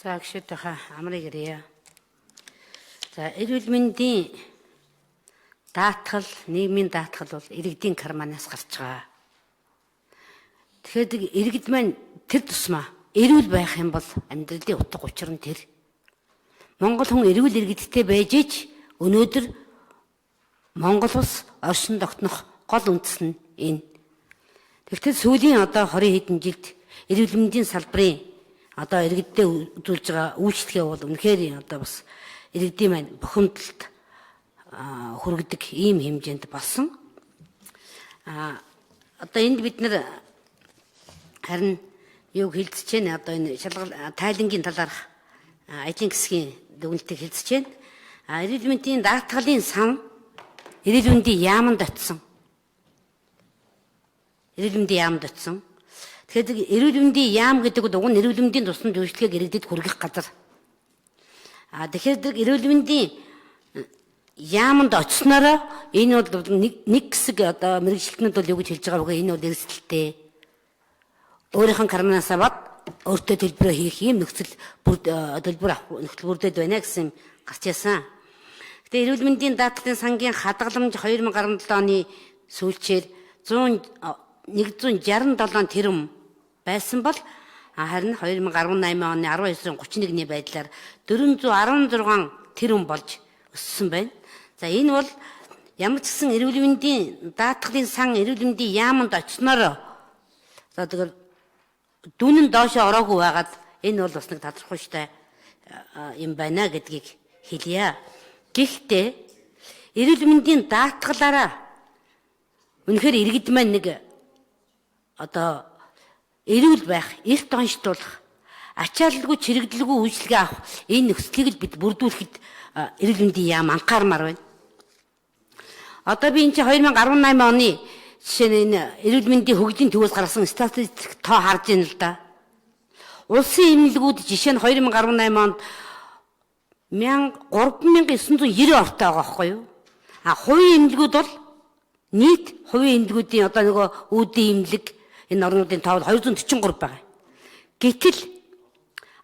За гişүүдийнхаа амрыг ирье. За эрүүл мэндийн даатгал, нийгмийн даатгал бол иргэдийн карманаас гарч байгаа. Тэгэхээр иргэд маань тэр тусмаа эрүүл байх юм бол амьдралын утга учир нь тэр. Монгол хүн эрүүл иргэдтэй байж ич өнөөдөр Монгол улс оршин тогтнох гол үндэс нь энэ. Тэгэхдээ сүүлийн 20 хэдэн жилд эрүүл мэндийн салбарын иргэддээ үзүүлж байгаа үйлчлэгээ бол үнэхээр бас иргэдийн маань бухимдалд хүргэдэг ийм хэмжээнд болсон. Энд бид нэр харин юуг хэлцэж байна? Энэ шалгалт тайлангийн талаарх ажлын хэсгийн дүгнэлтийг хэлцэж байна. Эрүүл мэндийн даатгалын сан эрүүл мэндийн яамд очсон. Эрүүл мэндийн яамд очсон. Тэгэхээр эрүүл мэндийн яам гэдэг нь уг нь эрүүл мэндийн тусламж үйлчлэгийг иргэдэд хүргэх газар. Тэгэхээр эрүүл мэндийн яамд очсноор энэ бол нэг хэсэг мэрэгчлэтнүүд бол юу гэж хэлж байгаа вэ? Энэ бол эрсдэлтэй. Өөрийнх нь карманаас аваад өөртөө төлбөрөө хийх юм нөхцөл төлбөр авах нөхцөл бүрдээд байна гэсэн гарч яасан. Гэтэ эрүүл мэндийн даатгалын сангийн хадгаламж 2017 оны сүүлчээр 167 тэрбум байсан бол харин 2018 оны 12-ны 31-ний байдлаар 416 тэрбум болж өссөн байна. За энэ бол ямар ч гэсэн эрүүл мэндийн даатгалын сан эрүүл мэндийн яамд очсноор тэгэхээр дүүнэн доошоо ороогүй байгаад энэ бол бас нэг тодорхойштой юм байна гэдгийг хэлье. Гэхдээ эрүүл мэндийн даатгалаараа үнэхээр иргэд маань нэг эрүүл байх, эрт онцлуулах, ачаалалгүй чирэгдэлгүй үйлчлэгээ авах энэ нөхцөлийг л бид бүрдүүлэхэд эрүүл мэндийн яам анхаармаар байна. Би энэ 2018 оны жишээ нь энэ эрүүл мэндийн хөгжлийн төвөөс гаргасан статистик тоо харж байна л да. Улсын эмнэлгүүд жишээ нь 2018 онд 3990 ортой байгаа байхгүй юу? Хувийн эмнэлгүүд бол нийт хувийн эмнэлгүүдийн үүдийн эмнэлэг энэ орнуудын тоо 243 байгаа. Гэтэл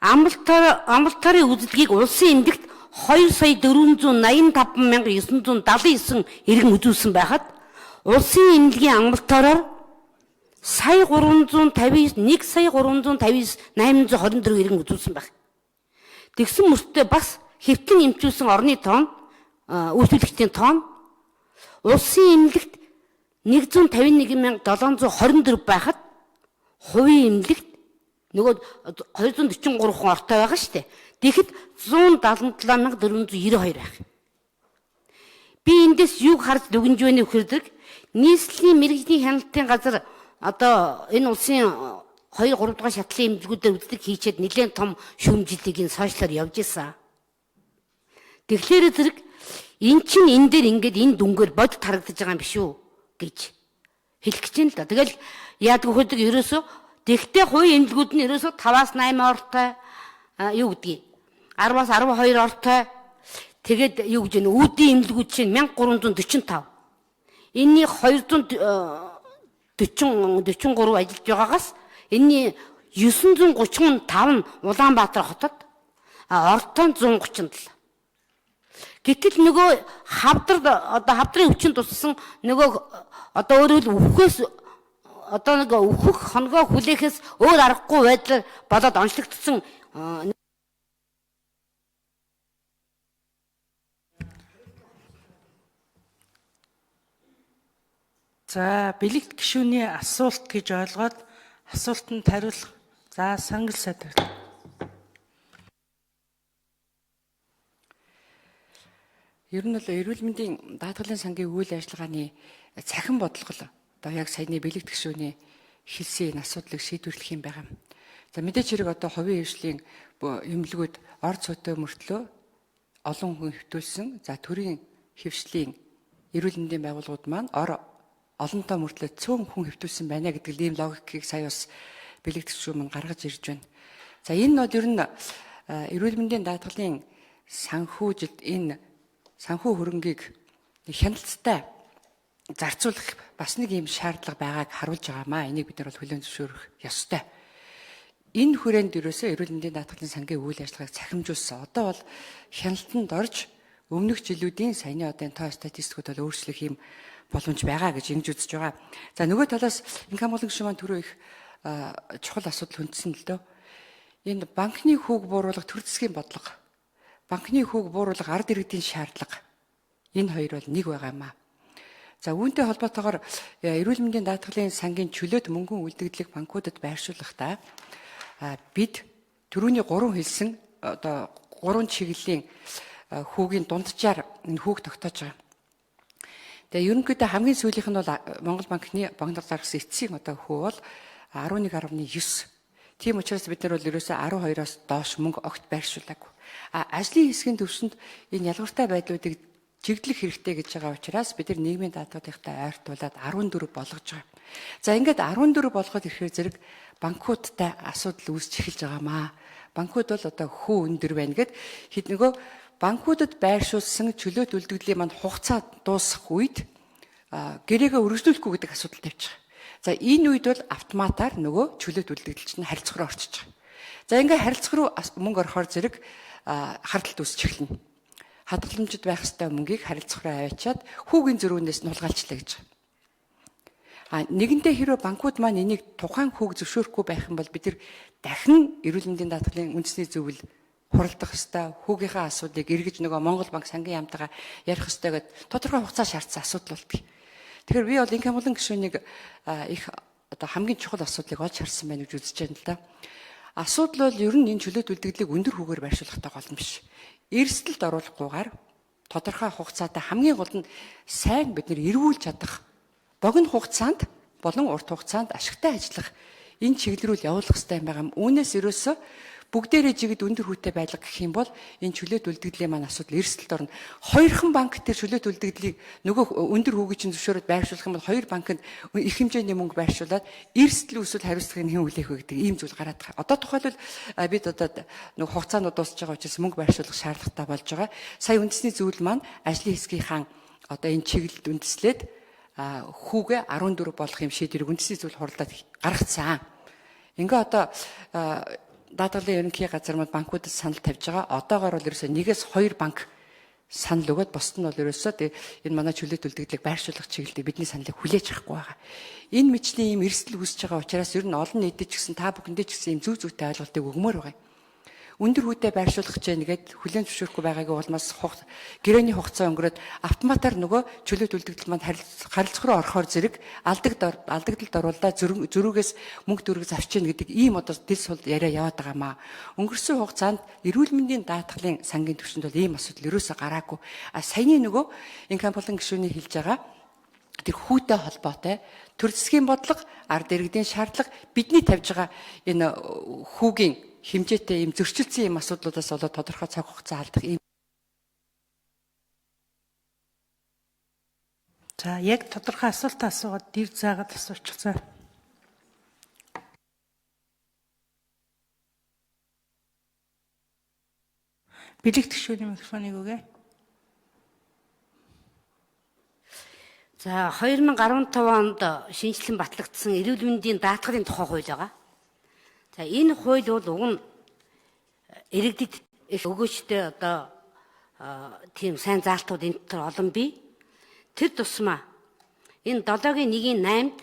амралтын үзэлгийг улсын эмнэлэгт 2,485,979 иргэн үзүүлсэн байхад улсын эмнэлгийн амралтаараа 1,359,824 иргэн үзүүлсэн байх. Тэгсэн мөртөө бас хэвтэн эмчүүлсэн орны тоон үйлчлэгчдийн тоон улсын эмнэлэгт 151,724 байхад хувийн эмнэлэгт нөгөө 243 хүн ортой байгаа шүү дээ. Тэгэхэд 177,492 байх. Би эндээс юг харж дүгнж байна вэ гэхээр нийслэлийн мэрэгжлийн хяналтын газар энэ улсын 2-3 дугаар шатлалын эмнэлгүүдээр үздэг хийчихэд нэлээд том шүүмжлэлийг энэ сошиалаар явж исэн. Тэгэхээр зэрэг эн чинь энэ дээр ингээд энэ дүнгээр бодит харагдаж байгаа юм биш үү гэж хэлэх гэж байна л да. Тэгэл яадаг хөдөг ерөөсөө тэгтээ хувийн эмнэлгүүд нь ерөөсөө 5-8 ортой юу гэдгийг 10-12 ортой тэгээд юу гэж вэ? Үүдийн эмнэлгүүд чинь 1345. Энэний 243 ажиллаж байгаагаас энэний 935 нь Улаанбаатар хотод Ордон 137. Гэтэл нөгөө хавдрын өвчин туссан нөгөө өөрөөр өвхөөс нэг өвхөх хоногоо хүлээхээс өөр аргагүй байдлаар болоод онцлогдсон За бэлэгт гишүүний асуулт гэж ойлгоод асуултанд хариулах. За Сангал Сайдвар. Ер нь л эрүүл мэндийн даатгалын сангийн үйл ажиллагааны цахим бодлого яг саяны бэлэгт гишүүний хэлсэн энэ асуудлыг шийдвэрлэх юм байгаа. За мэдээч хэрэг хувийн хвшлийн эмнэлгүүд орц цодтой мөртлөө олон хүн хөвтүүлсэн. За төрийн хвшлийн эрүүл мэндийн байгууллагууд маань олонтоо мөртлөө цөөн хүн хөвтүүлсэн байна гэдэг ийм логикийг сая бас бэлэгдэх шүү мань гаргаж ирж байна. За энэ нь ер нь эрүүл мэндийн даатгалын санхүүжилт энэ санхүү хөрөнгийг хяналттай зарцуулах бас нэг ийм шаардлага байгааг харуулж байгаамаа. Энийг бид нар бол хүлээн зөвшөөрөх ёстой. энэ хүрээнд ерөөсөө эрүүл мэндийн даатгалын сангийн үйл ажиллагааг цахимжуулсан. Одоо бол хяналтанд орж өмнөх жилүүдийн саяны одын тоо статистикууд бол өөрчлөх юм боломж байгаа гэж ингэж үзэж байгаа. За нөгөө талаас инкам болон гишүүн маань түрүү их чухал асуудал хүндсэн л дөө. Энэ банкны хүүг бууруулах төр засгийн бодлого, банкны хүүг бууруулах ард иргэдийн шаардлага энэ хоёр бол нэг байгаа юм аа. За үүнтэй холбоотойгоор эрүүл мэндийн даатгалын сангийн чөлөөт мөнгөн үлдэгдлийг банкудад байршуулахдаа бид түрүүний 3 хэлсэн одоо 3 чиглэлийн хүүгийн дунджаар энэ хүүг тогтоож байгаа. Тэгээ ерөнхийдөө хамгийн сүүлийнх нь бол Монгол банкны банкнаар гаргасан эцсийн одоо хүү бол 11.9. Тийм учраас бид нар бол ерөөсөө 12-оос доош мөнгө огт байршуулаагүй. Ажлын хэсгийн төвшөнд энэ ялгууртай байдлуудыг чиглэх хэрэгтэй гэж байгаа учраас бид нар нийгмийн даатгалынхтай ойртуулад 14 болгож байгаа. За ингээд 14 болгоод ирэхээр зэрэг банкудтай асуудал үүсч эхэлж байгаамаа. Банкуд бол одоо хөө өндөр байна гэд хэд нөгөө банкудад байршуулсан чөлөөт үлдэгдлийн манд хугацаа дуусах үед гэрээгээ өргөжлүүлэхгүй гэдэг асуудал тавьж байгаа. За энэ үед бол автоматар нөгөө чөлөөт үлдэгдэл чинь харилцах руу орчиж байгаа. За ингээд харилцах руу мөнгө орохоор зэрэг харталт үүсч эхэлнэ. Хадгаламжид байх ёстой мөнгийг харилцах руу аваачаад хүүгийн зөрүүнээс нь хулгайлчлаа гэж байгаа. Нэгэнтээ хэрвээ банкуд маань энийг тухайн хүүг зөвшөөрөхгүй байх юм бол бид нар дахин эрүүл мэндийн даатгалын үндэсний зөвлөл хуралдах ёстой, хүүгийнхаа асуудлыг эргэж нөгөө Монгол банк сангийн яамтайгаа ярих ёстой гэдэг тодорхой хугацаа шаардсан асуудал болдгийг. Тэгэхээр би бол инкам болон гишүүнийг их одоо хамгийн чухал асуудлыг олж харсан байна гэж үзэж байна л да. Асуудал бол ер нь энэ чөлөөт үлдэгдлийг өндөр хүүгээр байршуулахтай гол юм биш. Эрсдэлд оруулахгүйгээр тодорхой хугацаатай хамгийн гол нь сайн бид нэр эргүүлж чадах богино хугацаанд болон урт хугацаанд ашигтай ажиллах энэ чиглэл рүү явуулах хэрэгтэй юм байгаа юм. Үүнээс ерөөсөө бүгдээрээ жигд өндөр хүүтэй байлга гэх юм бол энэ чөлөөт үлдэгдлийн маань асуудал эрсдэлд орно. Хоёрхан банк дээр чөлөөт үлдэгдлийг нөгөө өндөр хүүгийн чинь зөвшөөрөд байршуулах юм бол хоёр банкнд их хэмжээний мөнгө байршуулад эрсдэл үүсвэл хариуцлагын хэн хүлээх вэ гэдэг ийм зүйл гараад байгаа. Одоо тухайлбал бид одоо нөгөө хугацаанууд дуусч байгаа учраас мөнгө байршуулах шаардлагатай болж байгаа. Сая үндэсний зөвлөл маань ажлын хэсгийнхаа одоо энэ чиглэлд үндэслээд хүүгээ 14 болох юм шийдвэрийг үндэсний зөвлөл хуралдаад гаргацсан. Ингээ одоо даатгалын ерөнхий газар маань банкудад санал тавьж байгаа. Одоогоор бол ерөөсөө 1-2 банк санал өгөөд бусд нь бол ерөөсөө энэ манай чөлөөт үлдэгдлийг байршуулах чиглэлд бидний саналыг хүлээж авахгүй байгаа. Энэ мэтчлийн ийм эрсдэл үүсэж байгаа учраас ер нь олон нийтэд ч гэсэн та бүхэндээ ч гэсэн ийм зүг зүйтэй ойлголтыг өгмөр байгаа юм. Өндөр хүүтэй байршуулах гэж нэгээд хүлээн зөвшөөрөхгүй байгаагийн улмаас гэрээний хугацаа өнгөрөөд автоматар нөгөө чөлөөт үлдэгдэл манд харилцах руу орохоор зэрэг алдагдалд оруулаад зөрүүгээс мөнгө төгрөг завч гин гэдэг ийм одоо дэл сул яриа яваад байгаамаа. Өнгөрсөн хугацаанд эрүүл мэндийн даатгалын сангийн түвшинд бол ийм асуудал ерөөсөө гараагүй. Саяны нөгөө инкам болон гишүүний хэлж байгаа тэр хүүтэй холбоотой төр засгийн бодлого, ард иргэдийн шаардлага бидний тавьж байгаа энэ хүүгийн хэмжээтэй ийм зөрчилдсөн ийм асуудлуудаас болоод тодорхой цаг хугацаа алдах ийм. За яг тодорхой асуулт асуугаад дэр заагаад асуучихсан. Бэлэг тгшүүний микрофоныг өгье. За 2015 онд шинжилэн батлагдсан эрүүл мэндийн даатгалын тухай хууль байгаа. За энэ хууль бол уг нь иргэдэд их өгөөжтэй одоо тийм сайн заалтууд энэ төр олон бий. Тэр тусмаа энэ 7-гийн 1-ийн 8-д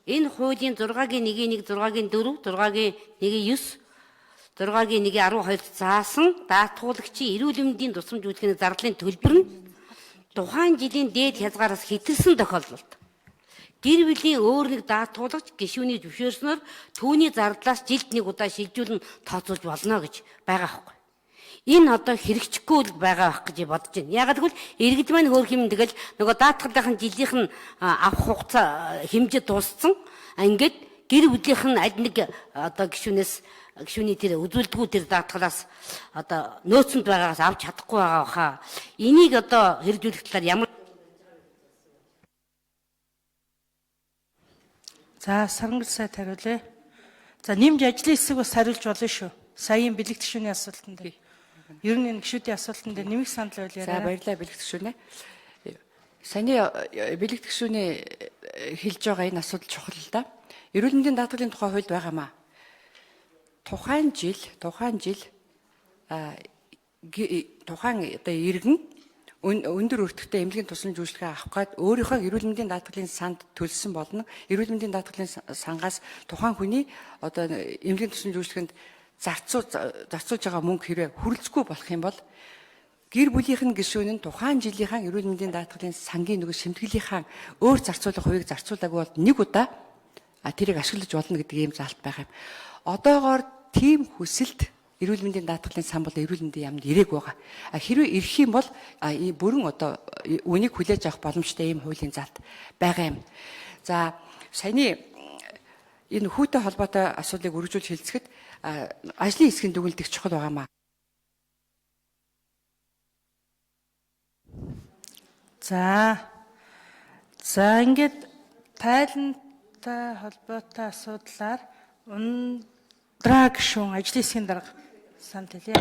энэ хуулийн 6-гийн 1-ийн 1, 6-гийн 4, 6-гийн 1-ийн 9, 6-гийн 1-ийн 12-д заасан даатгуулагчийн эрүүл мэндийн тусламж үйлчилгээний зардалын төлбөр нь тухайн жилийн дээд хязгаараас хэтэрсэн тохиолдолд гэр бүлийн өөр нэг даатгуулагч гишүүний зөвшөөрснөөр түүний зардлаас жилд нэг удаа шилжүүлэн тооцоолж болно гэж байгаа байхгүй. Энэ одоо хэрэгжихгүй байгаа байх гэж бодож байна. Яагаад гэвэл иргэд маань хөөх юм тэгэл нөгөө даатгалынхын жилийнх нь авах хугацаа хэмжээ дууссан. Ингээд гэр бүлийнх нь аль нэг одоо гишүүний тэр үзүүлдэггүй тэр даатгалаас одоо нөөцөнд байгаагаас авч чадахгүй байгаа хаа. Энийг одоо хэрэгжүүлэх талаар ямар. За Сарангал сайд хариулъя. За нэмж ажлын хэсэг бас хариулж болно шүү. Саяын бэлэг тгшүүний асуултанд. Ер нь энэ гишүүдийн асуултанд нэмэх санал байл яриа. За баярлалаа бэлэг тгшүүнэ. Саяны бэлэг тгшүүний хэлж байгаа энэ асуудал чухал л да. Эрүүл мэндийн даатгалын тухай хуульд байгаамаа. тухайн жил тухайн одоо иргэн өндөр өртөгтэй эмнэлгийн тусламж үйлчилгээ авах гээд өөрийнхөө эрүүл мэндийн даатгалын санд төлсөн болно. Эрүүл мэндийн даатгалын сангаас тухайн хүний одоо эмнэлгийн тусламж үйлчилгээнд зарцуулж байгаа мөнгө хэрэг хүрэлцэхгүй болох юм бол гэр бүлийнхэн гишүүн нь тухайн жилийнхаа эрүүл мэндийн даатгалын сангийн нөгөө шимтгэлийнхаа өөр зарцуулах хувийг зарцуулаагүй бол нэг удаа тэрийг ашиглаж болно гэдэг ийм заалт байгаа юм. Одоогоор тийм хүсэлт эрүүл мэндийн даатгалын сан бол эрүүл мэндийн яамд ирээг байгаа. Хэрвээ ирэх юм бол бүрэн одоо үнийг хүлээж авах боломжтой ийм хуулийн заалт байгаа юм. За саяны энэ хүүтэй холбоотой асуудлыг үргэлжлүүлж хэлцэхэд ажлын хэсгийн дүгнэлт их чухал байгаамаа. За ингээд тайлантай холбоотой асуудлаар ундраа гишүүн ажлын хэсгийн дарга санал хэлье.